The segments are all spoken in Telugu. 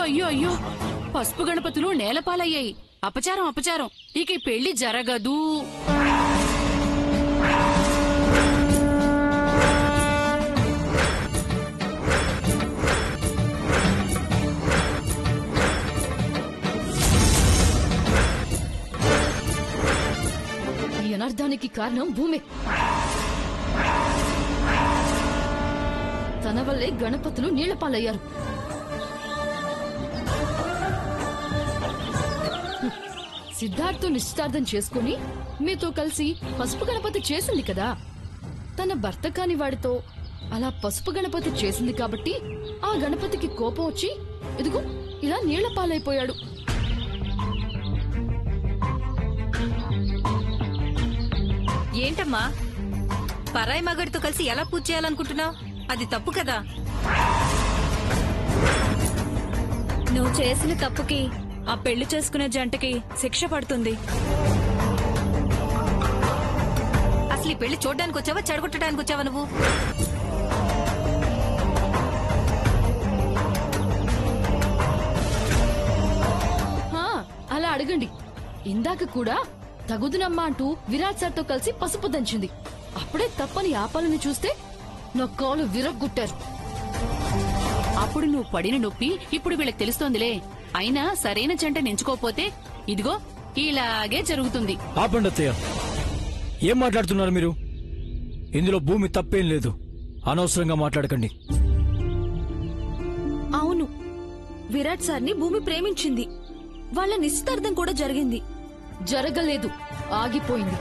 అయ్యో అయ్యో అయ్యో పసుపు గణపతులు నేలపాలయ్యాయి. అపచారం అపచారం, ఇక ఈ పెళ్లి జరగదు. ఈ అనర్థానికి కారణం భూమి. తన వల్లే గణపతులు నీళ్లపాలయ్యారు. సిద్ధార్థ్ నిశ్చితార్థం చేసుకుని మీతో కలిసి పసుపు గణపతి చేసింది కదా. తన భర్త కాని వాడితో అలా పసుపు గణపతి చేసింది కాబట్టి ఆ గణపతికి కోపం వచ్చి ఇదిగో ఇలా నీళ్లపాలైపోయాడు. ఏంటమ్మా, పరాయి మగాడితో కలిసి ఎలా పూజ చేయాలనుకుంటున్నావు? అది తప్పు కదా. నువ్వు చేసిన తప్పుకి ఆ పెళ్లి చేసుకునే జంటకి శిక్ష పడుతుంది. అసలు ఈ పెళ్లి చూడడానికి వచ్చావా, చెడగొట్టడానికి వచ్చావా నువ్వు? అలా అడగండి. ఇందాక కూడా తగుదునమ్మా అంటూ విరాట్ సార్తో కలిసి పసుపు దంచింది. అప్పుడే తప్పని ఆపాలని చూస్తే నా కాలు విరగ్గొట్టారు. అప్పుడు నువ్వు పడిన నొప్పి ఇప్పుడు వీళ్ళకి తెలుస్తోందిలే. అయినా సరైన జంట ఎంచుకోపోతే ఇదిగో ఇలాగే జరుగుతుంది. ఆపండి అత్తయ్య, ఏం మాట్లాడుతున్నారు మీరు? ఇందులో భూమి తప్పేం లేదు. అనవసరంగా మాట్లాడకండి. అవును, విరాట్ సార్ని భూమి ప్రేమించింది. వాళ్ళ నిశ్చితార్థం కూడా జరిగింది. జరగలేదు, ఆగిపోయింది.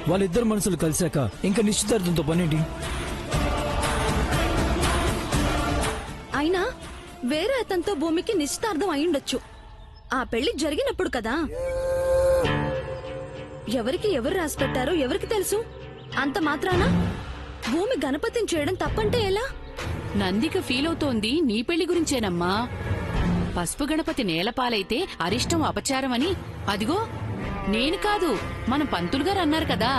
వాళ్ళిద్దరు మనసులు కలిశాక ఇంకా నిశ్చితార్థంతో పనేంటి? అయినా వేరే అతనితో భూమికి నిశ్చితార్థం అయ్యుండొచ్చు. ఆ పెళ్లి జరిగినప్పుడు కదా. ఎవరికి ఎవరు రాసి పెట్టారో ఎవరికి తెలుసు? అంత మాత్రాన భూమి గణపతిని చేయడం తప్పంటే ఎలా? నందిక ఫీల్ అవుతోంది నీ పెళ్లి గురించేనమ్మా. పసుపు గణపతి నేలపాలైతే అరిష్టం అపచారం అని అదిగో నేను కాదు, మన పంతులు గారు అన్నారు కదా.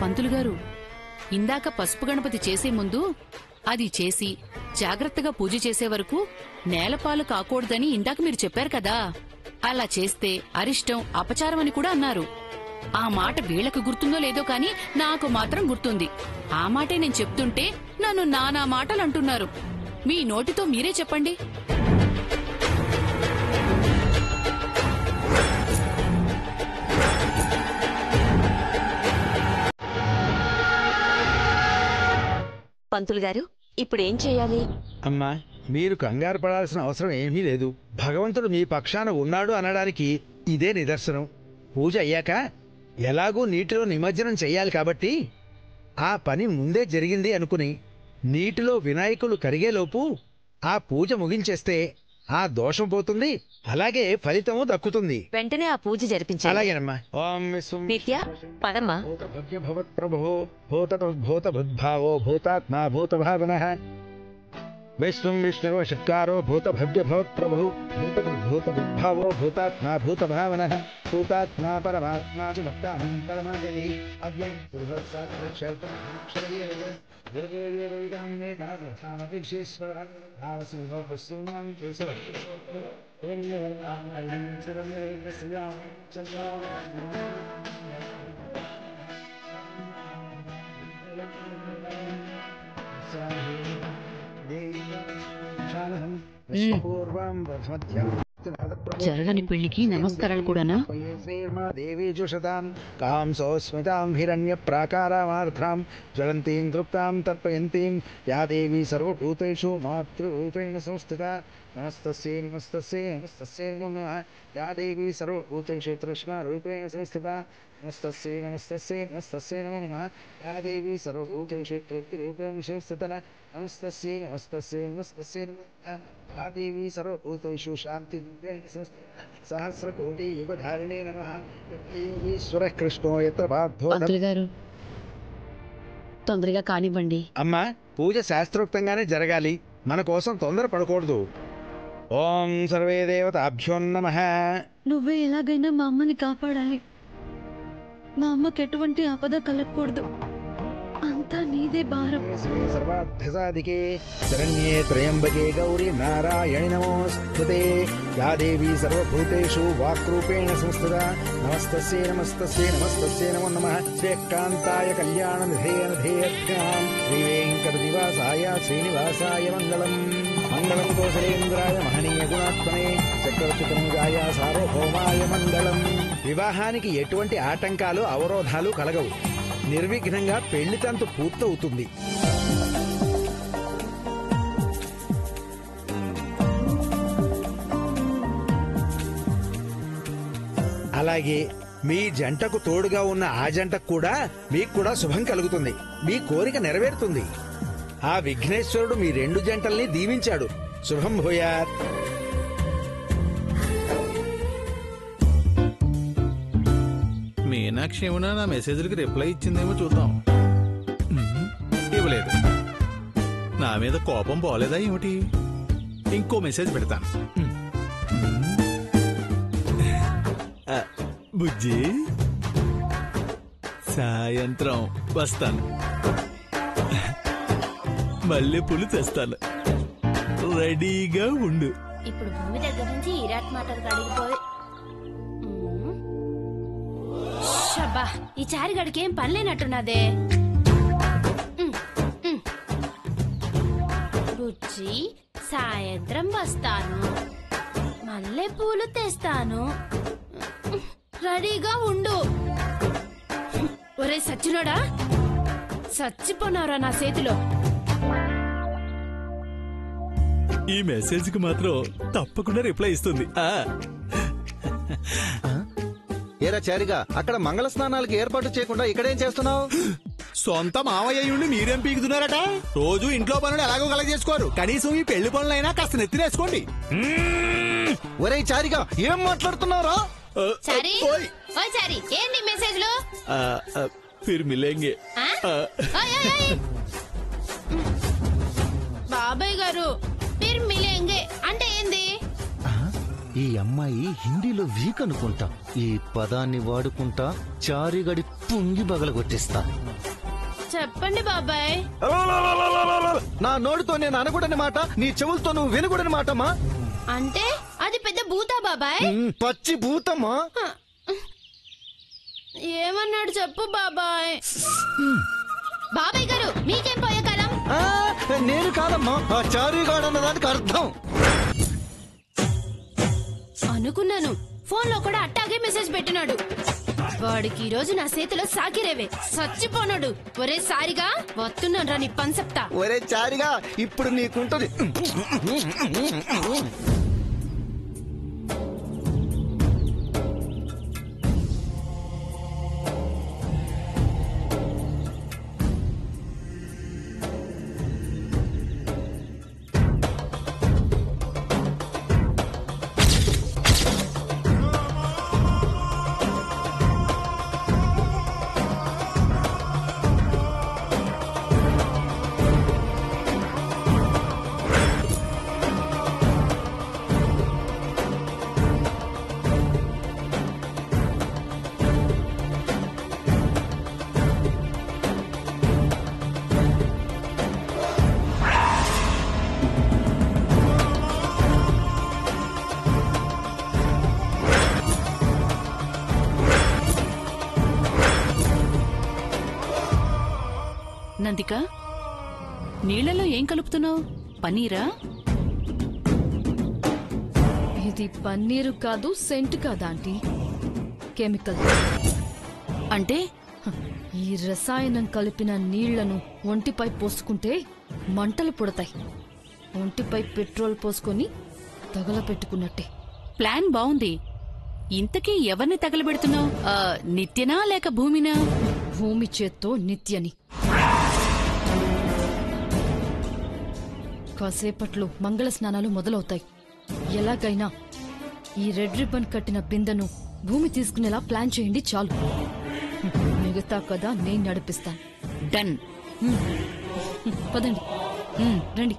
పంతులు గారు, ఇందాక పసుపు గణపతి చేసే ముందు అది చేసి జాగ్రత్తగా పూజ చేసే వరకు నేలపాలు కాకూడదని ఇందాక మీరు చెప్పారు కదా. అలా చేస్తే అరిష్టం అపచారం అని కూడా అన్నారు. ఆ మాట వీళ్లకు గుర్తుందో లేదో కాని నాకు మాత్రం గుర్తుంది. ఆ మాటే నేను చెప్తుంటే నన్ను నానా మాటలు అంటున్నారు. మీ నోటితో మీరే చెప్పండి. పంతులు గారు, ఇప్పుడేం చేయాలి? అమ్మా, మీరు కంగారు పడాల్సిన అవసరం ఏమీ లేదు. భగవంతుడు మీ పక్షాన ఉన్నాడు అనడానికి ఇదే నిదర్శనం. పూజ అయ్యాక ఎలాగూ నీటిలో నిమజ్జనం చెయ్యాలి కాబట్టి ఆ పని ముందే జరిగింది అనుకుని నీటిలో వినాయకులు కరిగేలోపు ఆ పూజ ముగించేస్తే ఆ దోషం పోతుంది, అలాగే ఫలితము దక్కుతుంది. వెంటనే ఆ పూజ జరిపించాలి. అలాగేనమ్మా. ఓం నిత్య పదమ్మా. భవత్ప్రభో భూతభూతభుద్భావో భూతాత్మా భూతభావనః విశ్వం విష్ణురో షట్కారో భూతభవ్య భవత్ప్రభు భూతభూతభుద్భావో భూతాత్మా భూతభావనః భూతాత్మా పరమాత్మా చ భక్తాహం పరమాదేవి అవ్యయం పురుషోత్సాక్షరం జరగని పెళ్లికి నమస్కారాలు కూడానా? కాంసోస్మితాం హిరణ్య ప్రాకారామార్థాం జ్వలంతీం తృప్తాం తర్పయంతీం యా దేవీ సర్వభూతేషు మాతృరూపేణ సంస్థితా నమస్తస్యై నమస్తస్యై నమస్తస్యై నమః యా దేవీ సర్వభూతేషు తృష్ణారూపేణ సంస్థితా నమస్తస్యై నమస్తస్యై నమస్తస్యై నమః యా దేవీ సర్వభూతేషు తృప్తిరూపేణ సంస్థితా నమస్తస్యై నమస్తస్యై నమస్తస్యై నమః యా దేవీ సర్వభూతేషు శాంతిరూపేణ సంస్థితా సహస్రకోటి యుగధారిణే నమః ఈశ్వరః కృష్ణో యత్ర పార్థో. పంతులు గారు, తొందరగా కానివ్వండి. అమ్మా, పూజ శాస్త్రోక్తంగానే జరగాలి. మన కోసం తొందర పడకూడదు. ఓం సర్వే దేవతాభ్యో నమః. నువ్వే ఎలాగైనా మా అమ్మని కాపాడాలి. మా అమ్మకి ఎటువంటి ఆపద కలగకూడదు. అంతా నీదే భారం. సర్వార్థసాధికే శరణ్యే త్రయంబకే గౌరీ నారాయణి నమోస్తుతే. యా దేవీ సర్వభూతేషు వాక్రూపేణ సంస్థితా. నమస్తస్యై నమస్తస్యై నమస్తస్యై నమో నమః. శ్రీకాంతాయ కళ్యాణ నిధేయర్థ్యాం శ్రీ వెంకటనివాసాయ శ్రీనివాసాయ మంగళం. మంగళం కోసలేంద్రాయ మహనీయ గుణాత్మనే చక్రవర్తితనుజాయ సార్వభౌమాయ మంగళం. వివాహానికి ఎటువంటి ఆటంకాలు అవరోధాలు కలగవు. నిర్విఘ్నంగా పెళ్లి తంతు పూర్తవుతుంది. అలాగే మీ జంటకు తోడుగా ఉన్న ఆ జంటకు కూడా మీకు కూడా శుభం కలుగుతుంది. మీ కోరిక నెరవేరుతుంది. ఆ విఘ్నేశ్వరుడు మీ రెండు జంటల్ని దీవించాడు. శుభం భూయాత్. మీనాక్షి ఏమన్నా నా మెసేజ్లకి రిప్లై ఇచ్చిందేమో చూద్దాం. ఇవ్వలేదు. నా మీద కోపం పోలేదా ఏమిటి? ఇంకో మెసేజ్ పెడతాను. బుజ్జి సాయంత్రం వస్తాను. మళ్ళీ పులి తెస్తాను. రెడీగా ఉండు. ఇప్పుడు భూమి దగ్గర నుంచి ఈరాట్ మాటలు కడిగిపోయి షబ్బా ఈ చారిగడికి ఏం పనిలేనట్టున్నదే. బుజ్జి సాయంత్రం వస్తాను. మల్లె పూలు తెస్తాను. రెడీగా ఉండు. ఒరే సచ్చినోడా, చచ్చిపోనారా నా చేతిలో. ఈ మెసేజ్ కి మాత్రం తప్పకుండా రిప్లై ఇస్తుంది. ఏరా చారిగా, అక్కడ మంగళ స్నానాలకు ఏర్పాటు చేయకుండా ఇక్కడేం చేస్తున్నావు? సొంత మావయ్య ఉండి మీరేం పీకుతున్నారట? రోజు ఇంట్లో పనులు ఎలాగో కలగ చేసుకోరు. కనీసం ఈ పెళ్లి పనులైనా కాస్త నెత్తినేసుకోండి. ఒరే చారిగా, ఏం మాట్లాడుతున్నారా? చారి, ఓయ్ చారి, ఏంది మెసేజ్లు? ఫిర్ మిలేంగే. బాబాయ్ గారు, ఫిర్ మిలేంగే అంటే ఏంది? ఈ అమ్మాయి హిందీలో వీక్ అనుకుంటా. ఈ పదాన్ని వాడుకుంటా చారిగడి పుంగి బగలగొట్టిస్తా. చెప్పండి బాబాయ్. నా నోటితో నేను అనకూడని మాట నీ చెవులతో నువ్వు వినకూడని మాటమ్మా. అంటే అది పెద్ద భూతా బాబాయ్? పచ్చి భూతమ్మా. ఏమన్నాడు చెప్పు బాబాయ్. బాబాయ్ గారు, మీకేం పోయే కాలం? నేను కాదమ్మా, ఆ చారిగాడన్న దానికి అర్థం. అనుకున్నాను. ఫోన్ లో కూడా అట్టాగే మెసేజ్ పెట్టినాడు. వాడికి ఈ రోజు నా చేతిలో సాకిరేవే. చచ్చిపోనాడు. ఒరే సారిగా, వస్తున్నాను రా నీ పన్సెప్తా. ఒరే చారిగా, ఇప్పుడు నీకుంటది. నందిక, నీళ్లలో ఏం కలుపుతున్నావు? పన్నీరా? ఇది పన్నీరు కాదు, సెంట్ కాదా ఆంటీ, కెమికల్. అంటే ఈ రసాయనం కలిపిన నీళ్లను ఒంటిపై పోసుకుంటే మంటలు పుడతాయి. ఒంటిపై పెట్రోల్ పోసుకొని తగలపెట్టుకున్నట్టే. ప్లాన్ బావుంది. ఇంతకీ ఎవరిని తగలబెడుతున్నావు? నిత్యనా లేక భూమినా? భూమి చేత్తో నిత్యని. కాసేపట్లో మంగళ స్నానాలు మొదలవుతాయి. ఎలాగైనా ఈ రెడ్ రిబ్బన్ కట్టిన బిందెను భూమి తీసుకునేలా ప్లాన్ చేయండి చాలు. మిగతా కదా నేను నడిపిస్తాను. డన్. పదండి, రండి.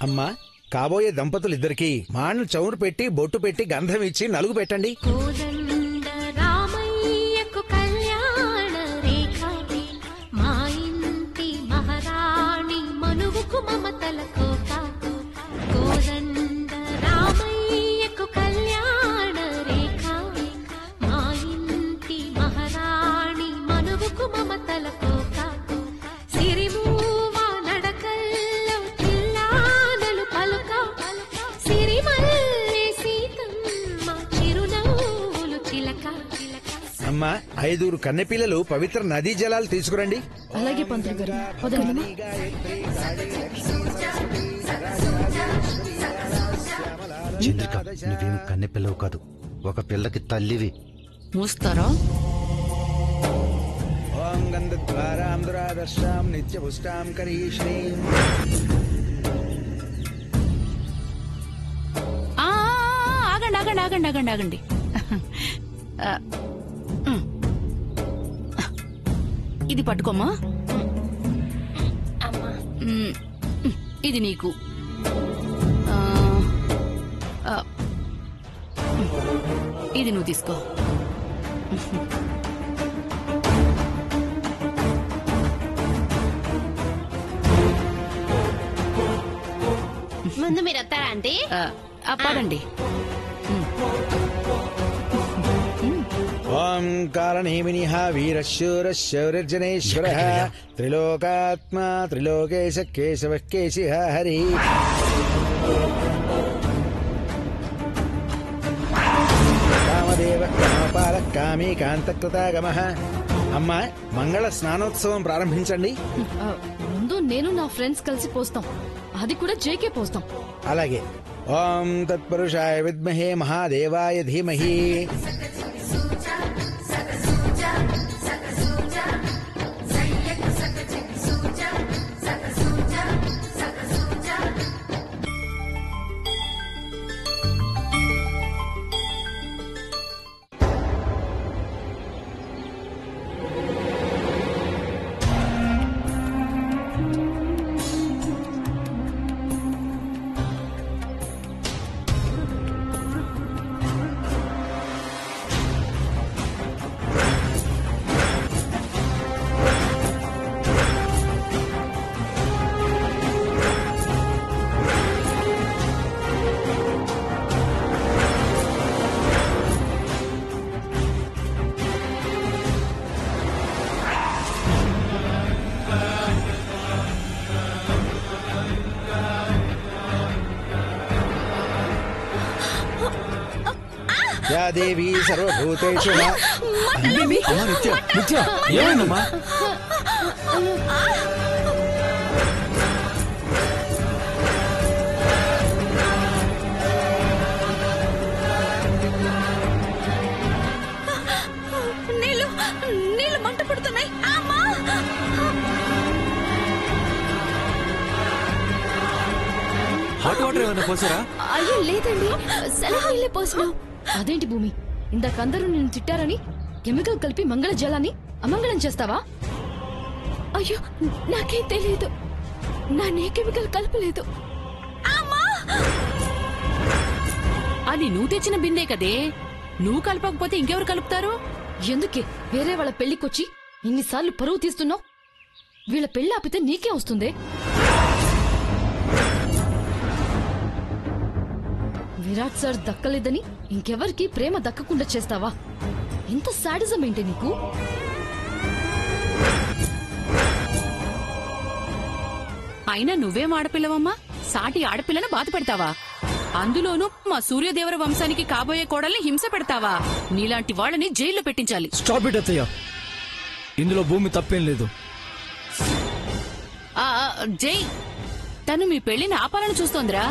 అమ్మా, కాబోయే దంపతులిద్దరికీ మాను చౌరు పెట్టి బొట్టు పెట్టి గంధం ఇచ్చి నలుగు పెట్టండి. కోదండ రామయ్యకు కళ్యాణ రేఖ మా ఇంటి మహారాణి మనువుకు మమతల కోట. కోదండ రామయ్యకు కళ్యాణ రేఖ మా ఇంటి మహారాణి మనువుకు మమతల కోట. సిరిమూవ నడకల్లో చిల్లానలు పలుక సిరిమల్లె సీతమ్మ చిరునవ్వులు చిలక. అమ్మా, 5 కన్నెపిల్లలు పవిత్ర నదీ జలాలు తీసుకురండి. అలాగే పంతులు గారు, పదండి. చంద్రిక, నువ్వేమి కన్నె పిల్లవు కాదు, ఒక పిల్లకి తల్లివి. మూస్తారా? ఓం గంధద్వారాం దురాదర్శాం నిత్యపుష్టాం కరీశ్రీం. ఆగండి ఆగండి ఆగండి ఆగండి ఆగండి. ఇది పట్టుకోమ్మా. ఇది నీకు. ఇది నువ్వు తీసుకో. ముందు మీరు వస్తారా ఆంటీ? పదండి. ఓం కారణేమినిః వీరశూరశౌర్యర్జనేశ్వరః త్రిలోకాత్మా త్రిలోకేశ కేశవః కేశిః హరిః. కామదేవః కామపాలః కామీ కాంతకృతాగమః. అమ్మా, మంగళ స్నానోత్సవం ప్రారంభించండి. ముందు నేను నా ఫ్రెండ్స్ కలిసి పోస్తాం, అది కూడా జేకే పోస్తాం. అలాగే. ఓం తత్పురుషాయ విద్మహే మహాదేవాయ ధీమహి. యా దేవీ సర్వభూతేషు. ఏమైందమ్మా? నీళ్ళు మంట పడుతున్నాయి. హాట్ వాటర్ ఏమైనా పోసారా? అయ్యో లేదండి, సెలవు పోసినా. అదేంటి భూమి, ఇందాకందరూ నిన్ను తిట్టారని కెమికల్ కలిపి మంగళ జలాన్ని అమంగళం చేస్తావా? అయ్యో నాకేం తెలియదు, నానే కెమికల్ కలపలేదు. అది నువ్వు తెచ్చిన బిందే కదే, నువ్వు కలపకపోతే ఇంకెవరు కలుపుతారు? ఎందుకే వేరే వాళ్ళ పెళ్లికొచ్చి ఇన్నిసార్లు పరువు తీస్తున్నావు? వీళ్ళ పెళ్లి ఆపితే నీకే వస్తుంది. విరాట్ సార్ దక్కలేదని ఇంకెవరికి ప్రేమ దక్కకుండా చేస్తావా? ఇంత సాడిజం ఏంటి నీకు? అయినా నువ్వేం ఆడపిల్లవమ్మా, సాటి ఆడపిల్లను బాధ పెడతావా? అందులోనూ మా సూర్యదేవర వంశానికి కాబోయే కోడల్ని హింస పెడతావా? నీలాంటి వాళ్ళని జైల్లో పెట్టించాలి. స్టాప్ ఇట్ అత్తయ్య, ఇందులో భూమి తప్పేం లేదు. జై, తను మీ పెళ్లిని ఆపాలని చూస్తోందిరా.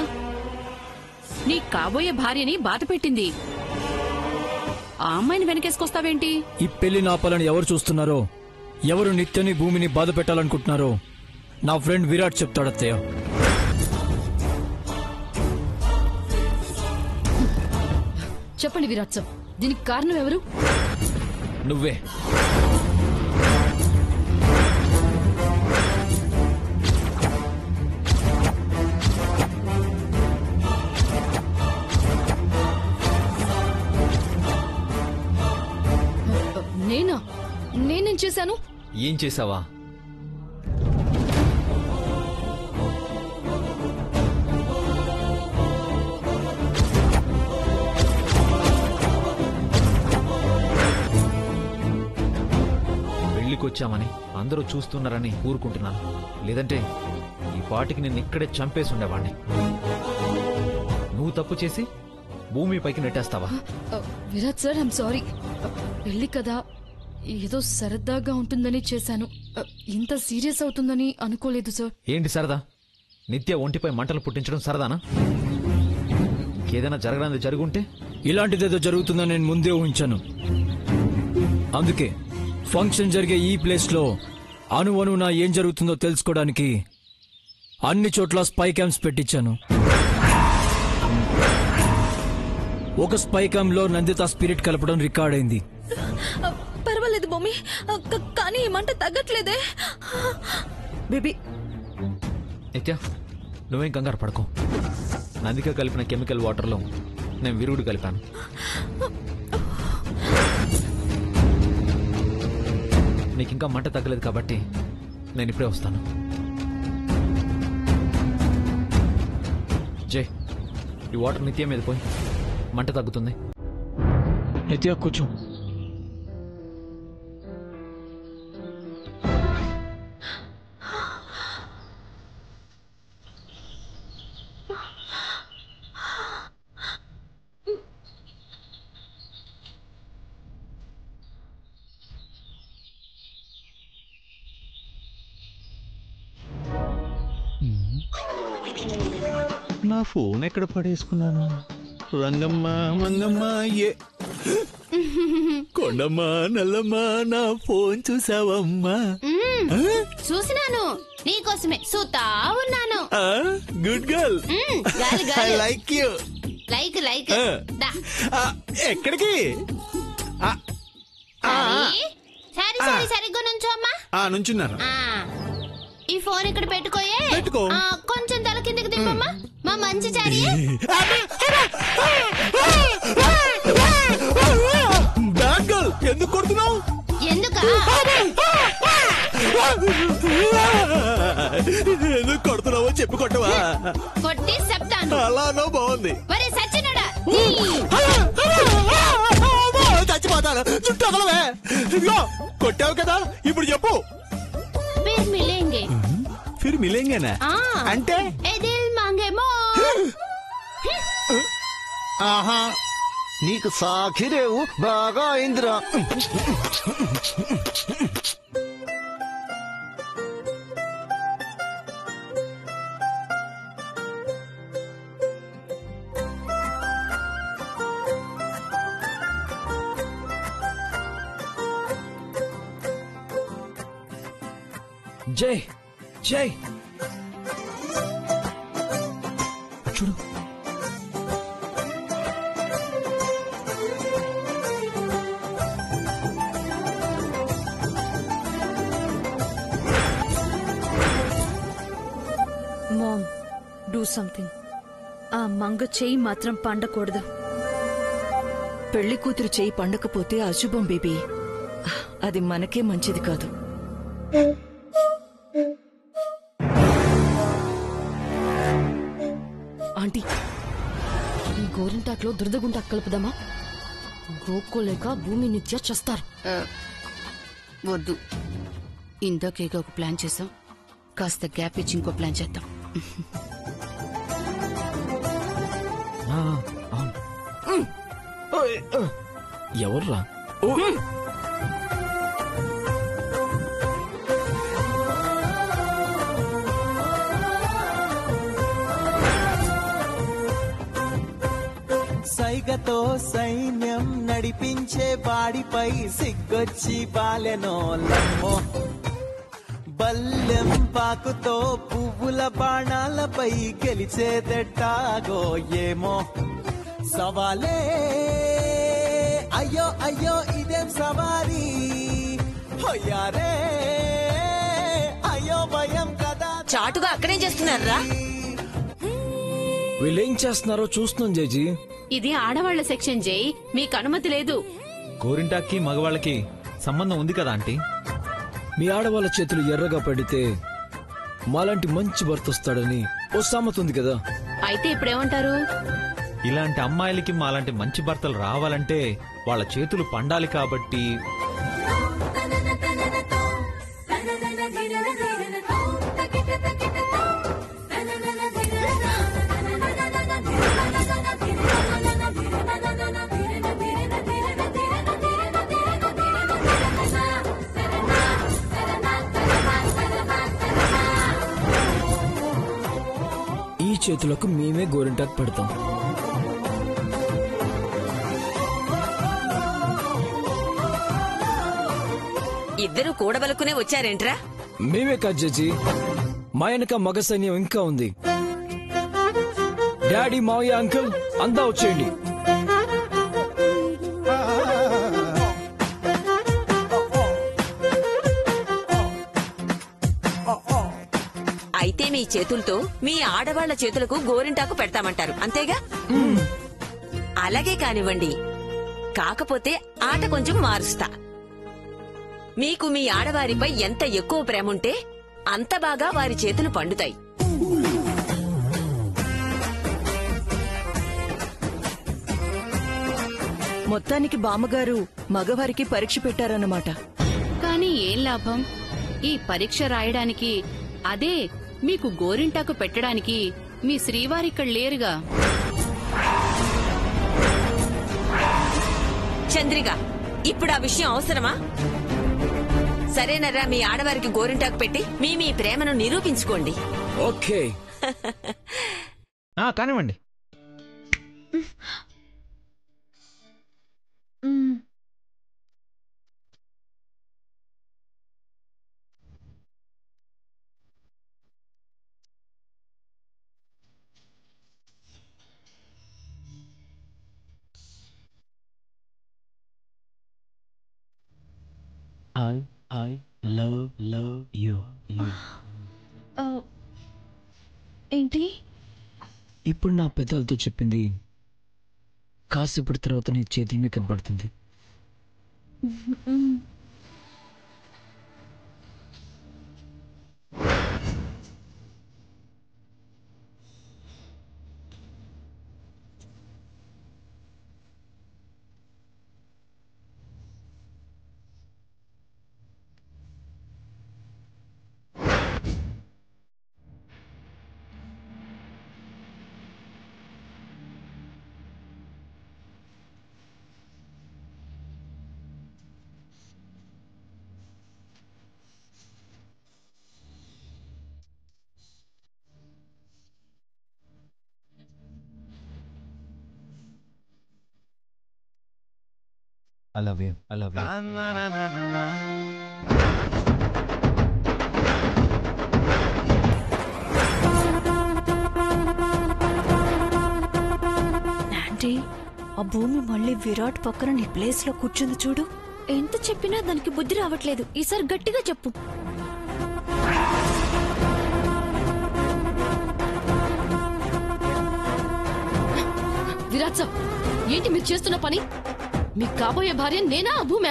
నీ కాబోయే భార్యని బాధ పెట్టింది, ఆ అమ్మాయిని వెనకేసుకొస్తావేంటి? ఈ పెళ్లి నాపాలని ఎవరు చూస్తున్నారో, ఎవరు నిత్యని భూమిని బాధ పెట్టాలనుకుంటున్నారో నా ఫ్రెండ్ విరాట్ చెప్తాడత్తయ్య. చెప్పండి విరాట్ సార్, దీనికి కారణం ఎవరు? నువ్వే. చేశాను? ఏం చేసావా? పెళ్లికొచ్చామని అందరూ చూస్తున్నారని ఊరుకుంటున్నాను. లేదంటే ఈ పాటికి నేను ఇక్కడే చంపేసి ఉండేవాణ్ణి. నువ్వు తప్పు చేసి భూమి పైకి నెట్టేస్తావా? Virat sir, I'm sorry. పెళ్లి కదా, ఏదో సరదాగా ఉంటుందని చేశాను. ఇంత సీరియస్ అవుతుందని అనుకోలేదు సార్. ఏంటి సరదా? నిత్య ఒంటిపై మంటలు పుట్టించడం సరదానా? ఇంకేదైనా జరగడానికి జరుగుంటే? ఇలాంటిదేదో జరుగుతుందని నేను ముందే ఊహించాను. అందుకే ఫంక్షన్ జరిగే ఈ ప్లేస్ లో అణువణువున ఏం జరుగుతుందో తెలుసుకోవడానికి అన్ని చోట్ల స్పై క్యామ్స్ పెట్టించాను. ఒక స్పై క్యామ్ లో నందిత స్పిరిట్ కలపడం రికార్డ్ అయింది. పర్వాలేదు భూమి, కానీ ఈ మంట తగ్గట్లేదే. బేబీ, నిత్య నువ్వేం కంగారు పడకు. నందిక కలిపిన కెమికల్ వాటర్లో నేను విరుగుడు కలిపాను. నీకు ఇంకా మంట తగ్గలేదు కాబట్టి నేను ఇప్పుడే వస్తాను. జై, ఈ వాటర్ నిత్య మీద పోయి మంట తగ్గుతుంది. నిత్య కూర్చో. నా ఫోన్ ఎక్కడ పడేసుకున్నాను? రంగమ్మ మంగమ్మ ఏ కొండమ్మ నల్లమ్మ నా ఫోన్ చూసావమ్మా? చూసినాను, నీకోసమే చూతా ఉన్నాను. Good girl, I like you. Like like. ఎక్కడికి? సరే సరే, సరిగ్గా నుంచో అమ్మా. నుంచున్నారు. ఈ ఫోన్ ఇక్కడ పెట్టుకోయే. పెట్టుకో. కొంచెం తల కిందకి దింపమ్మా. మా మంచి చారి. బ్యాడ్ గర్ల్, ఎందుకు కొడుతున్నావు? ఎందుకు కొడుతున్నావో చెప్పి కొట్టవా? కొట్టి చెప్తాను. అలానో బాగుంది. మరి సచ్చినడా చచ్చిపోతాను. చుట్టూ అగలవే. ఇదిగో కొట్టావు కదా, ఇప్పుడు చెప్పు. ఫిర్ మిలేంగే. ఫిర్ మిలేంగేనా అంటే? ఏ దిల్ మాంగే మో. ఆహా, నీకు సాకిరేవు బాగా అయిందిరా. జై జై చూడు. Mom, do something. ఆ మంగ చెయ్యి మాత్రం పండకూడదు. పెళ్లి కూతురు చెయ్యి పండకపోతే అశుభం బేబీ. అది మనకే మంచిది కాదు. ఆంటీ, ఈ గోరింటాక్లో దురదగుంటాకు కలుపుదామా? గోక్కోలేక భూమి నిత్య చేస్తారు. వద్దు, ఇందాకేగా ఒక ప్లాన్ చేసాం. కాస్త గ్యాప్ ఇచ్చి ఇంకో ప్లాన్ చేద్దాం. ఎవర్రా? సైగతో సైన్యం నడిపించే వాడిపై సిగ్గొచ్చి బాలెనోలమ్మో. బల్లెం పాకుతో పువ్వుల బాణాలపై గెలిచేదెట్టాగో ఏమో. సవాలే అయ్యో అయ్యో ఇదేం సవారీ. హొయ్యారే అయ్యో భయం కదా. చాటుగా అక్కడే చేస్తున్నారా? వీళ్ళేం చేస్తున్నారో చూస్తున్నాం జేజీ. ఇది ఆడవాళ్ల సెక్షన్ జై, మీకు అనుమతి లేదు. గోరింటాక్కి మగవాళ్ళకి సంబంధం ఉంది కదా ఆంటీ? మీ ఆడవాళ్ళ చేతులు ఎర్రగా పడితే మాలాంటి మంచి భర్త వస్తాడని ఓ సామెత ఉంది కదా. అయితే ఇప్పుడేమంటారు? ఇలాంటి అమ్మాయిలకి మాలాంటి మంచి భర్తలు రావాలంటే వాళ్ళ చేతులు పండాలి కాబట్టి ఈ చేతులకు మేమే గోరింటాకు పెడతాం. ఇద్దరు కూడబలుకునే వచ్చారేంట్రా? మేమే కాదు జడ్జి, మా వెనక మగ సైన్యం ఇంకా ఉంది. డాడీ, మావయ్య, అంకుల్ అంతా వచ్చేయండి. అయితే మీ చేతులతో మీ ఆడవాళ్ల చేతులకు గోరింటాకు పెడతామంటారు అంతేగా? అలాగే కానివ్వండి. కాకపోతే ఆట కొంచెం మారుస్తా. మీకు మీ ఆడవారిపై ఎంత ఎక్కువ ప్రేముంటే అంత బాగా వారి చేతులు పండుతాయి. మొత్తానికి బామ్మగారు మగవారికి పరీక్ష పెట్టారన్నమాట. కానీ ఏం లాభం? ఈ పరీక్ష రాయడానికి, అదే మీకు గోరింటాకు పెట్టడానికి మీ శ్రీవారిక్కడ లేరుగా. చంద్రిక, ఇప్పుడు ఆ విషయం అవసరమా? సరేనరా, మీ ఆడవారికి గోరింటాకు పెట్టి మీ ప్రేమను నిరూపించుకోండి. ఓకే. కానివ్వండి. I love you. ఏంటి? ఇప్పుడు నా పెద్దలతో చెప్పింది కాసేపటి తర్వాత నీ చేతుల మీద కనబడుతుంది. I love you. I love you. Aunty, ఆ భూమి మళ్ళీ విరాట్ పక్కన నీ ప్లేస్ లో కూర్చుంది చూడు. ఎంత చెప్పినా దానికి బుద్ధి రావట్లేదు. ఈసారి గట్టిగా చెప్పు. విరాట్ సాబ్, ఏంటి మీరు చేస్తున్న పని? మీకు కాబోయే భార్య నేనా ఆ భూమి?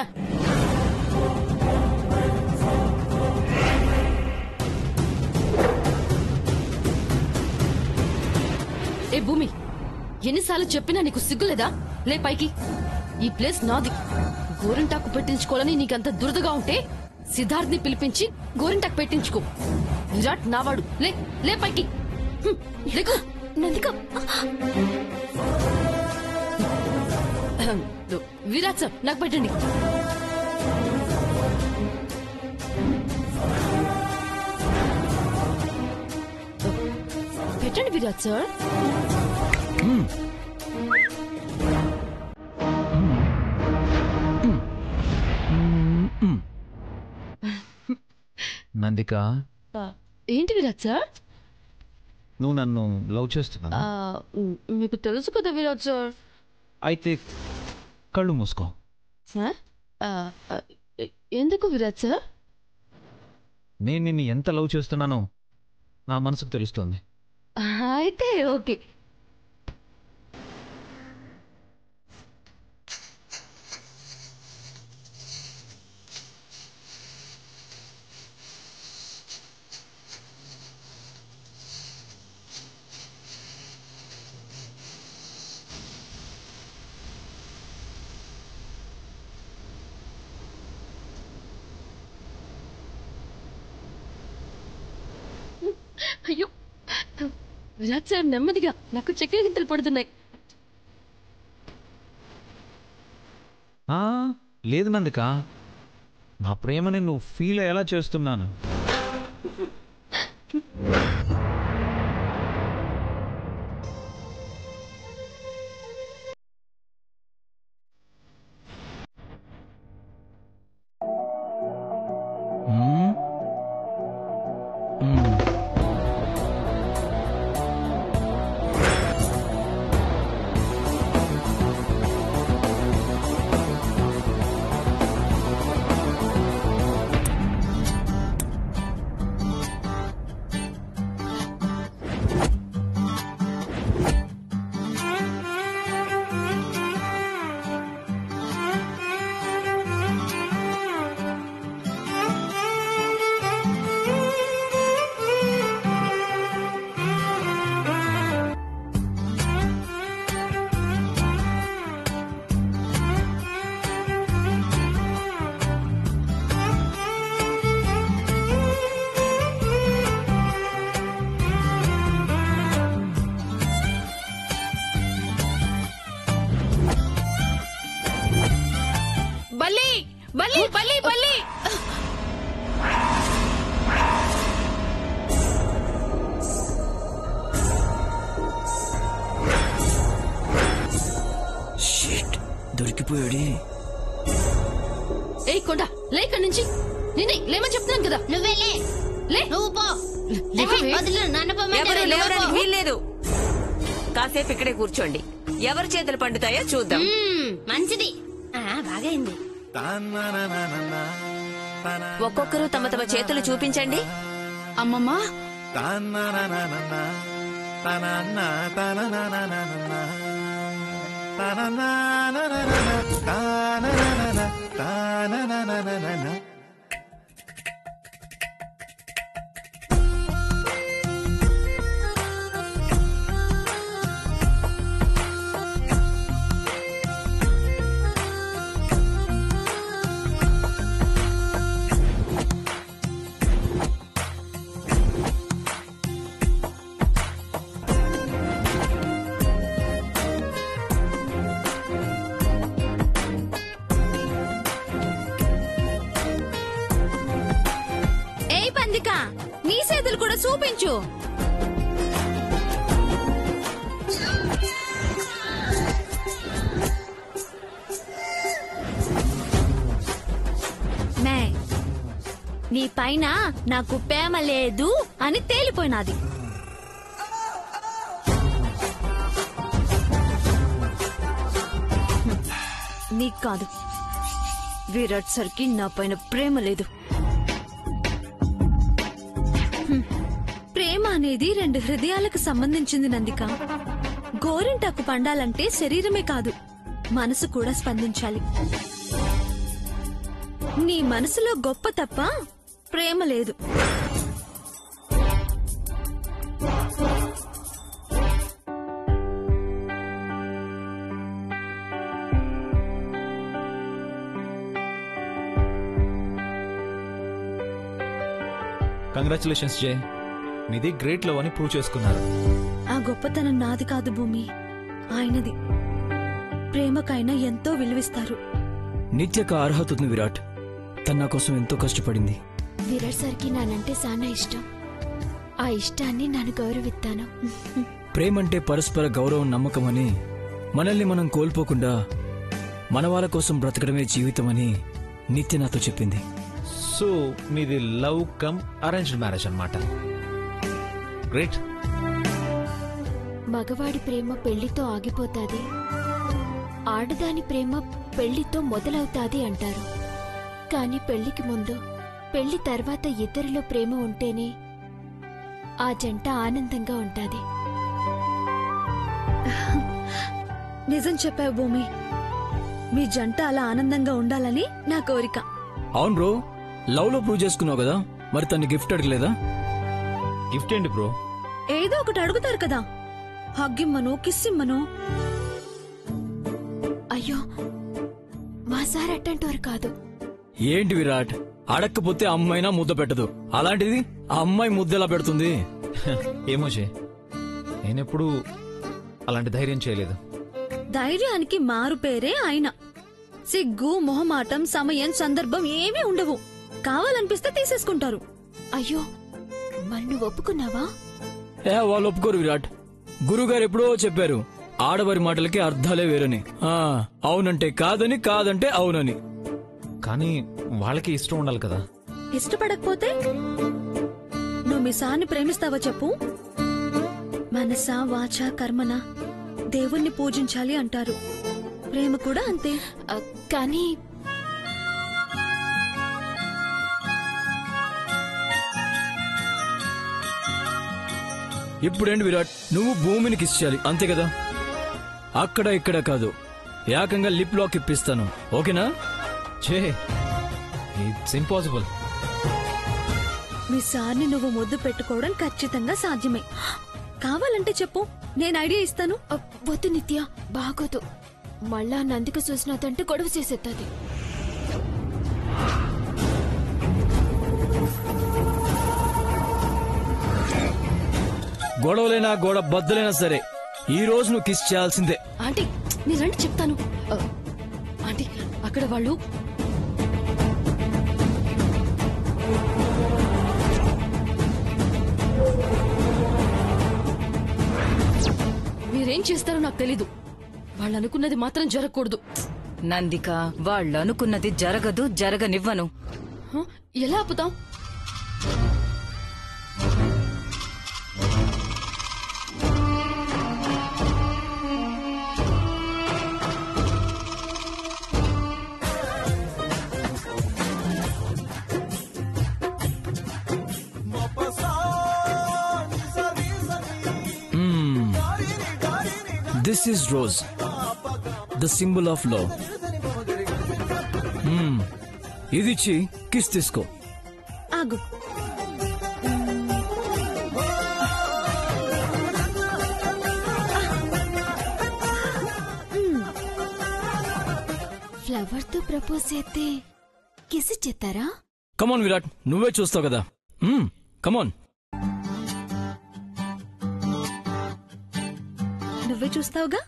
ఏ భూమి, ఎన్నిసార్లు చెప్పినా నీకు సిగ్గులేదా? లే పైకి. ఈ ప్లేస్ నాది. గోరింటాకు పెట్టించుకోవాలని నీకంత దురదగా ఉంటే సిద్ధార్థ్ ని పిలిపించి గోరింటాకు పెట్టించుకో. విరాట్ నావాడు. లే లే పైకి. లేకు. నందిక, విరాట్ సార్, నాకు పెట్టండి. పెట్టండి విరాట్ సార్. నందిక, ఏంటి విరాట్ సార్? నువ్వు నన్ను లవ్ చేస్తున్నా? మీకు తెలుసు కదా విరాట్ సార్. అయితే కళ్ళు మూసుకో. ఎందుకు విరాట్ సార్? నేను నిన్ను ఎంత లవ్ చేస్తున్నానో నా మనసుకు తెలుస్తుంది. అయితే ఓకే. విరాట్ సార్ నెమ్మదిగా, నాకు చక్కెర గింతలు పడుతున్నాయి. లేదు నందిక, నా ప్రేమని నువ్వు ఫీల్ అయ్యేలా చేస్తున్నాను. బల్లి బల్లి బల్లి బల్లి దొరికిపోయాడే. ఏ కొండ లే ఇక్కడి నుంచి. నేనే లేమని చెప్తున్నాను కదా. నువ్వే లే, నువ్వు పో. ఎవరు లేవడానికి వీల్లేదు. కాసేపు ఇక్కడే కూర్చోండి, ఎవరి చేతులు పండుతాయో చూద్దాం. మంచిది, బాగైంది. ఒక్కొక్కరు తమ తమ చేతులు చూపించండి. అమ్మమ్మా, నీ చేతులు కూడా చూపించు. నీ పైన నాకు ప్రేమ లేదు అని తేలిపోయినది. నీకు కాదు, విరాట్ సార్కి నా పైన ప్రేమ లేదు. ప్రేమ అనేది 2 హృదయాలకు సంబంధించింది నందిక. గోరింటాకు పండాలంటే శరీరమే కాదు, మనసు కూడా స్పందించాలి. నీ మనసులో గొప్ప తప్ప ప్రేమ లేదు. కంగ్రాచులేషన్స్ జే, మీది గ్రేట్ లవ్ అని ప్రూవ్ చేసుకున్నారు. ఆ గొప్పతనం నాది కాదు భూమి, ఆయనది. ప్రేమకైనా ఎంతో విలువిస్తారు. నిత్యక అర్హత ఉంది విరాట్. తన కోసం ఎంతో కష్టపడింది. విరాట్ సార్కి నానంటే చాలా ఇష్టం. ఆ ఇష్టాన్ని నన్ను గౌరవిస్తాను. ప్రేమంటే పరస్పర గౌరవం, నమ్మకం అని, మనల్ని మనం కోల్పోకుండా మన వాళ్ళ కోసం బ్రతకడమే జీవితం అని నిత్య నాతో చెప్పింది. సో మీది లవ్ కమ్ అరేంజ్డ్ మ్యారేజ్ అన్నమాట. గ్రేట్. మగవాడి ప్రేమ పెళ్లితో ఆగిపోతాది, ఆడదాని ప్రేమ పెళ్లితో మొదలవుతాది అంటారు. కానీ పెళ్లికి ముందు, పెళ్లి తర్వాత ఇద్దరిలో ప్రేమ ఉంటేనే ఆ జంట ఆనందంగా ఉంటాది. నిజం చెప్పావు భూమి. మీ జంట అలా ఆనందంగా ఉండాలని నా కోరిక. అవును బ్రో, లవ్ లో ప్రూవ్ చేసుకున్నావు కదా, మరి తన్ని గిఫ్ట్ అడగలేదా? గిఫ్ట్ ఏంటి బ్రో? ఏదో ఒకటి అడుగుతారు కదా, హగ్గిమ్మను, కిస్సిమ్మను. అయ్యో, మా సార్ అట్టంటారు కాదు. ఏంటి విరాట్, అడక్కపోతే అమ్మాయినా ముద్ద పెట్టదు, అలాంటిది ఆ అమ్మాయి ముద్ద ఎలా పెడుతుంది? ఏమో చే, నేనెప్పుడు అలాంటి ధైర్యం చేయలేదు. ధైర్యానికి మారు పేరే ఆయన. సిగ్గు, మొహమాటం, సమయం, సందర్భం ఏమీ ఉండవు. కావాలనిపిస్తే తీసేసుకుంటారు. అయ్యో, మరి నువ్వు ఒప్పుకున్నావా? వాళ్ళు ఒప్పుకోరు విరాట్. గురుగారు ఎప్పుడో చెప్పారు, ఆడవారి మాటలకి అర్థాలే వేరని. అవునంటే కాదని, కాదంటే అవునని. కానీ వాళ్ళకి ఇష్టం ఉండాలి కదా. ఇష్టపడకపోతే నువ్వు మీ సార్ని ప్రేమిస్తావా చెప్పు? మనసా వాచా కర్మన దేవుణ్ణి పూజించాలి అంటారు. ప్రేమ కూడా అంతే. కానీ ఇప్పుడేంటి విరాట్, నువ్వు భూమిని కిస్ చేయాలి అంతే కదా? అక్కడ ఇక్కడ కాదు, ఏకంగా లిప్ లాక్ ఇప్పిస్తాను. ఓకేనా? It's impossible. మీ సార్ని నువ్వు ముద్దు పెట్టుకోవడం ఖచ్చితంగా సాధ్యమే. కావాలంటే చెప్పు, నేను ఐడియా ఇస్తాను. వద్దు నిత్య, బాగోదు. మళ్ళా నందిక చూసినదంటే గొడవ చేసేది. గొడవలైనా గోడ బద్దలైనా సరే ఈ రోజు నువ్వు కిస్ చేయాల్సిందే. ఆంటీ, మీరంటే చెప్తాను. ఆంటీ, అక్కడ వాళ్ళు మీరేం చేస్తారో నాకు తెలీదు. వాళ్ళు అనుకున్నది మాత్రం జరగకూడదు. నందిక, వాళ్ళనుకున్నది జరగదు, జరగనివ్వను. ఎలా ఆపుతాం? This is rose, the symbol of love. ఇదిచ్చి కిస్ తీసుకో. ఆగు. ఫ్లవర్ తో ప్రపోజ్ చేస్తే కిస్ ఇచ్చేస్తారా? కమాన్ విరాట్, నువ్వే చూస్తావు కదా. కమాన్. నువ్వే చూస్తావుగా.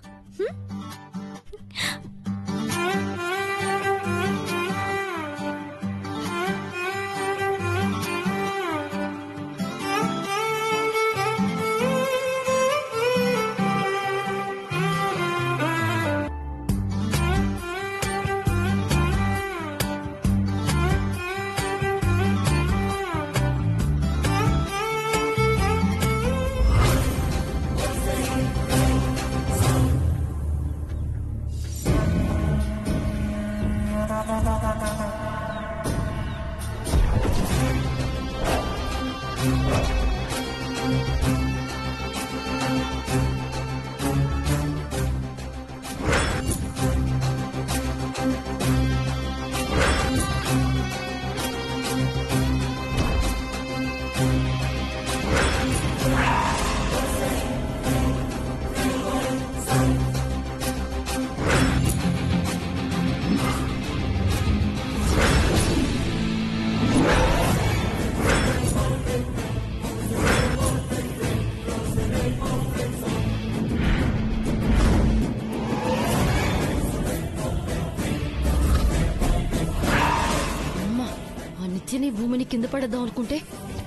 నిత్యని భూమిని కింద పడేద్దాం అనుకుంటే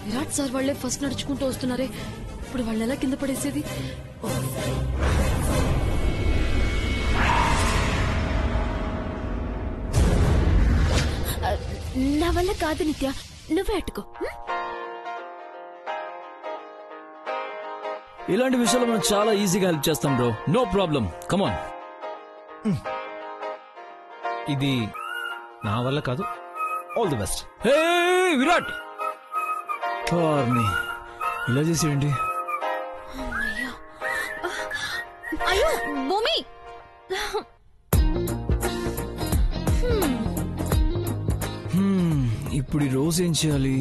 విరాట్ సార్ వాళ్లే ఫస్ట్ నడుచుకుంటూ వస్తున్నారే. ఇప్పుడు వాళ్ళు ఎలా కింద పడేసేది? నా వల్ల కాదు నిత్య, నువ్వే అట్టుకో. ఇలాంటి విషయాలు మనం చాలా ఈజీగా హెల్ప్ చేస్తాం బ్రో. No problem. కమాన్. ఇది నా వల్ల కాదు. All the best. Hey Virat, ఇలా చేసేయండి. అయ్యో భూమి, ఇప్పుడు ఈ రోజు ఏం చేయాలి?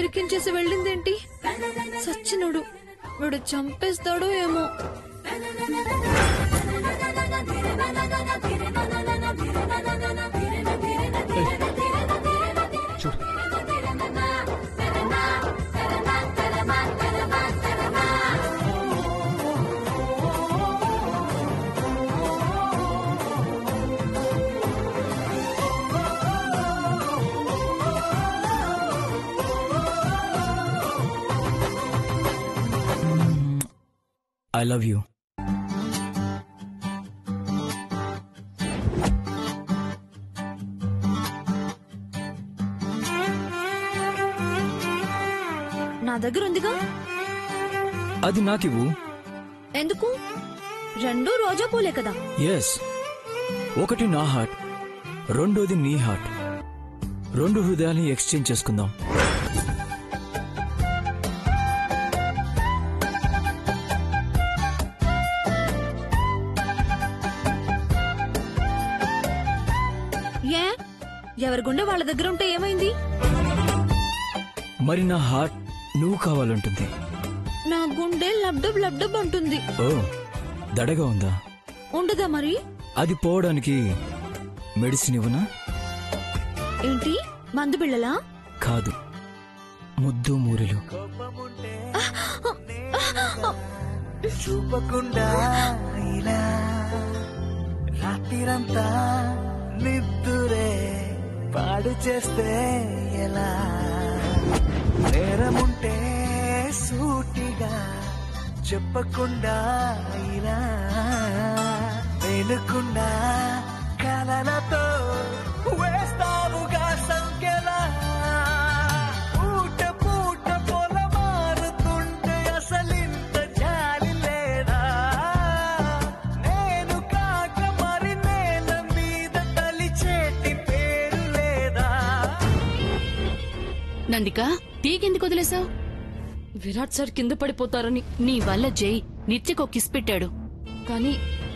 ఇరికించేసి వెళ్ళిందేంటి? సచ్చినోడు, వీడు చంపేస్తాడో ఏమో. I love you. నా దగ్గర ఉందిగా. అది నాకివ్వు. ఎందుకు? రెండు రోజా పూలే కదా. ఎస్, ఒకటి నా హార్ట్, రెండోది నీ హార్ట్. రెండు హృదయాల్ని ఎక్స్చేంజ్ చేసుకుందాం. ఏ, ఎవరి గుండె వాళ్ళ దగ్గర ఉంటే ఏమైంది? మరి నా హార్ట్ నువ్వు కావాలంటుంది. నా గుండె లబ్డబ్ లబ్డబ్ అంటుంది. ఓ, దడగా ఉందా? ఉండదా మరి? అది పోవడానికి మెడిసిన్ ఇవ్వనా? ఏంటి, మందు బిళ్ళలా? కాదు, ముద్దు మూరెలు. చూపకుండా ఇలా రాత్రిరంతా నిద్దురే పాడు చేస్తే ఎలా? నేరముంటే సూటిగా చెప్పకుండా ఇలా వెనుకుండా కలలతో వేస్తావుగా సంఖ్యలా. పూట పూట పొల మారుతుంటే అసలింత జాలి లేదా? నేను కాక మరి నేల మీద తలిచేటి పేరు లేదా? నందిక, టీకెందుకు వదిలేసావు? విరాట్ సార్ కింద పడిపోతారని. నీ వల్ల జై నిత్యకు ఒక కిస్ పెట్టాడు. కానీ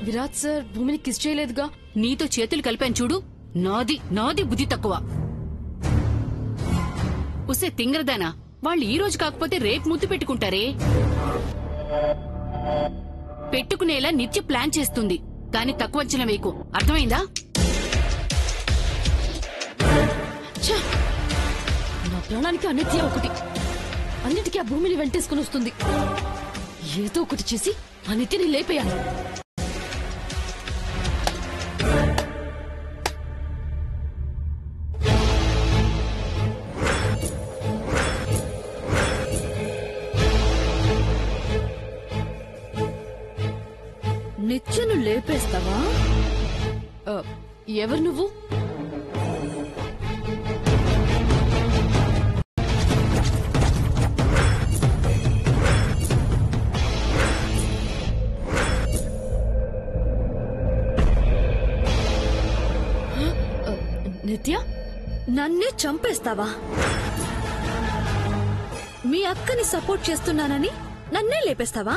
విరాట్ సార్ భూమిని కిస్ చేయలేదుగా. నీతో చేతులు కలిపాను చూడు, నాది బుద్ధి తక్కువ. ఉసే తింగరదానా, వాళ్ళు ఈ రోజు కాకపోతే రేపు ముద్దు పెట్టుకుంటారే. పెట్టుకునేలా నిత్య ప్లాన్ చేస్తుంది. దాన్ని తక్కువ అంచనా వేయకు, అర్థమైందా? ఛ! నా ప్రాణానికి అనిత్య ఒకటి. అన్నిటికీ ఆ భూమిని వెంటేసుకుని వస్తుంది. ఏదో ఒకటి చేసి అనిత్యని లేపేయాలి. నిత్యను లేపేస్తావా? ఎవరు నువ్వు? నిత్య, నన్నే చంపేస్తావా? మీ అక్కని సపోర్ట్ చేస్తున్నానని నన్నే లేపేస్తావా?